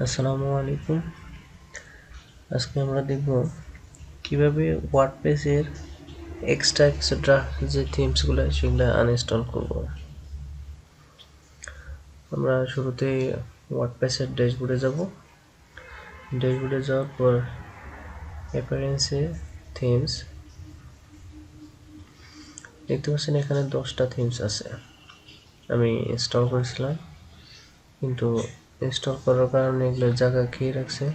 আসসালামু আলাইকুম। আজকে আমরা দেখব কিভাবে ওয়ার্ডপ্রেসের এক্সট্রা যে থিমসগুলো সেগুলো আনইনস্টল করব। আমরা শুরুতে ওয়ার্ডপ্রেসের ড্যাশবোর্ডে যাব। ড্যাশবোর্ডে যাওয়ার পর অ্যাপিয়ারেন্সে থিমস দেখতে পাচ্ছেন, এখানে 10টা থিমস আছে। আমি ইনস্টল করেছিলাম, কিন্তু ইনস্টল করার কারণে এগুলো জায়গা খেয়ে রাখছে।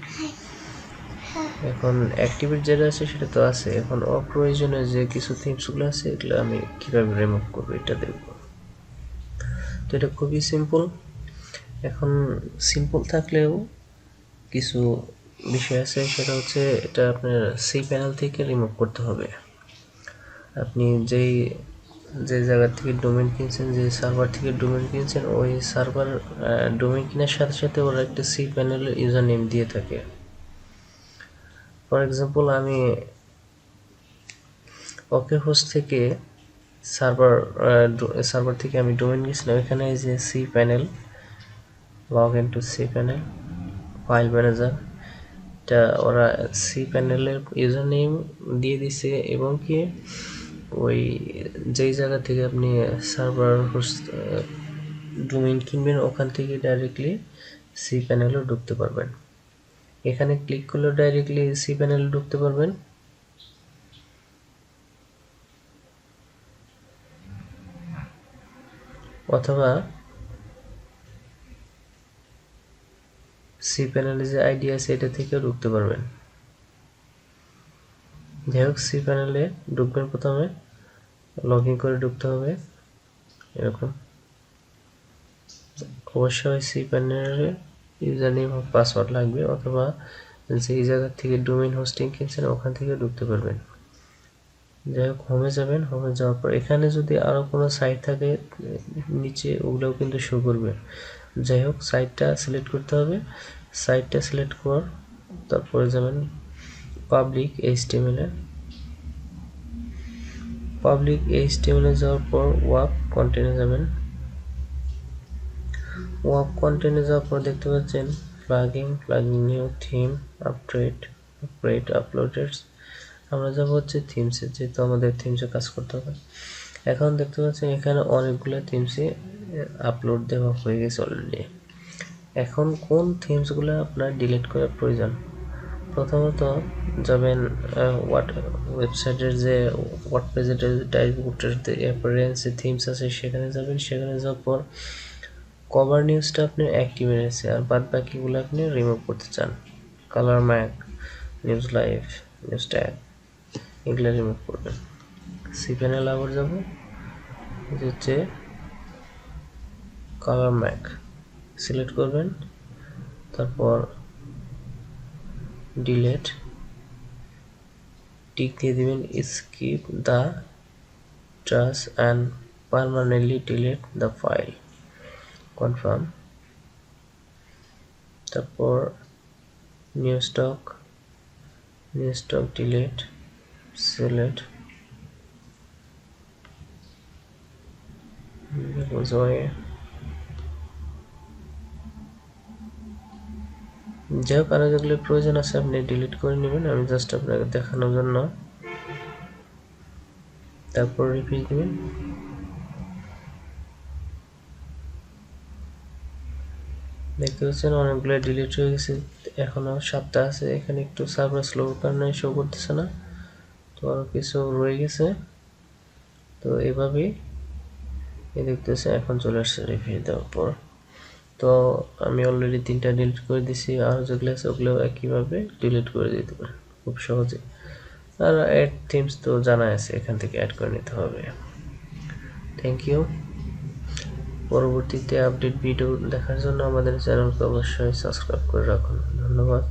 এখন অ্যাক্টিভেট যেটা আছে সেটা তো আছে, এখন অপ্রয়োজনীয় যে কিছু থিমসগুলো আছে এগুলো আমি কিভাবে রিমুভ করবো এটা দেখব। তো এটা খুবই সিম্পল। এখন সিম্পল থাকলেও কিছু বিষয় আছে, সেটা হচ্ছে এটা আপনার সি প্যানেল থেকে রিমুভ করতে হবে। আপনি যে জায়গা থেকে ডোমেইন কিনছেন, যে সার্ভার থেকে ডোমেইন কিনছেন, ওই সার্ভার ডোমেইন কেনার সাথে সাথে ওরা একটা সি প্যানেলের ইউজার নেম দিয়ে থাকে। ফর এক্সাম্পল, আমি ওকে হোস্ট থেকে সার্ভার থেকে আমি ডোমেইন গেছিলাম, এখানে এই যে cPanel, log in to cPanel, file manager, এটা ওরা সি প্যানেলের ইউজার নেম দিয়ে দিছে, এবং কি ওই যেই জায়গা থেকে আপনি সার্ভার হোস্ট ডোমেইন কিনবেন ওখান থেকে ডাইরেক্টলি সি প্যানেলও ঢুকতে পারবেন। এখানে ক্লিক করলে ডাইরেক্টলি সি প্যানেলে ঢুকতে পারবেন। অথবা সি প্যানেলে যে আইডি আছে এটা থেকেও ঢুকতে পারবেন। যাই হোক, সি প্যানেলে ঢুকবেন, প্রথমে লগ ইন করে ঢুকতে হবে এরকম। অবশ্যই সি প্যানেলের ইউজার নেম ও পাসওয়ার্ড লাগবে, অথবা যেই জায়গা থেকে ডোমেইন হোস্টিং কিনছেন ওখান থেকে ঢুকতে পারবেন। যাই হোক, হোমে যাবেন। হোমে যাওয়ার পর এখানে যদি আরও কোনো সাইট থাকে নিচে, ওগুলোও কিন্তু শো করবে। যাই হোক, সাইটটা সিলেক্ট করতে হবে। সাইটটা সিলেক্ট কর, তারপরে যাবেন পাবলিক এইচটিএমএল-এ। পাবলিক এইচটিএমএল-এ যাওয়ার পর ওয়ার্ক কন্টেন্টে যাবেন। ওয়ার্ক কন্টেন্টে যাওয়ার পর দেখতে পাচ্ছেন plugging new theme, update uploaded. আমরা যাবো হচ্ছে থিমসে, যেহেতু আমাদের থিমসে কাজ করতে হবে। এখন দেখতে পাচ্ছেন এখানে অনেকগুলো থিমসে আপলোড দেওয়া হয়ে গেছে অলরেডি। এখন কোন থিমসগুলো আপনার ডিলিট করার প্রয়োজন? প্রথমত যাবেন ওয়েবসাইটের যে ওয়ার্ডপ্রেসের ড্যাশবোর্ডের যে অ্যাপিয়ারেন্সে থিমস আছে সেখানে যাবেন। সেখানে যাওয়ার পর কভার নিউজটা আপনি অ্যাক্টিভে রয়েছে, আর বাদ বাকিগুলো আপনি রিমুভ করতে চান। Colour Mac, news live, news tag, এগুলো রিমুভ করবেন। সি প্যানেল আবার যাব, হচ্ছে কালার ম্যাক সিলেক্ট করবেন, তারপর ডিলেট টিক দিয়ে দিবেন, skip the trash and permanently delete the file, confirm. তারপর নিউ স্টক ডিলেট সিলেক্ট যাই হোক, আরো যেগুলো প্রয়োজন আছে আপনি ডিলিট করে নেবেন, আমি জাস্ট আপনাকে দেখানোর জন্য। তারপর রিপিট দিবেন। দেখতে পাচ্ছেন অনেকগুলো ডিলিট হয়ে গেছে, এখনো 7টা আছে। এখানে একটু সার্ভার স্লোর কারণে শো করতেছে না, তো আরো কিছু রয়ে গেছে। তো এভাবেই দেখতেছে এখন চলে আসছে রিপিট দেওয়ার পর। তো আমি অলরেডি 3টা ডিলিট করে দিছি, আর যেগুলো আছে ওগুলো একইভাবে ডিলিট করে দিতে পারেন খুব সহজে। আর অ্যাড থিমস তো জানা আছে, এখান থেকে অ্যাড করে নিতে হবে। Thank you. পরবর্তীতে আপডেট ভিডিও দেখার জন্য আমাদের চ্যানেলকে অবশ্যই সাবস্ক্রাইব করে রাখুন। ধন্যবাদ।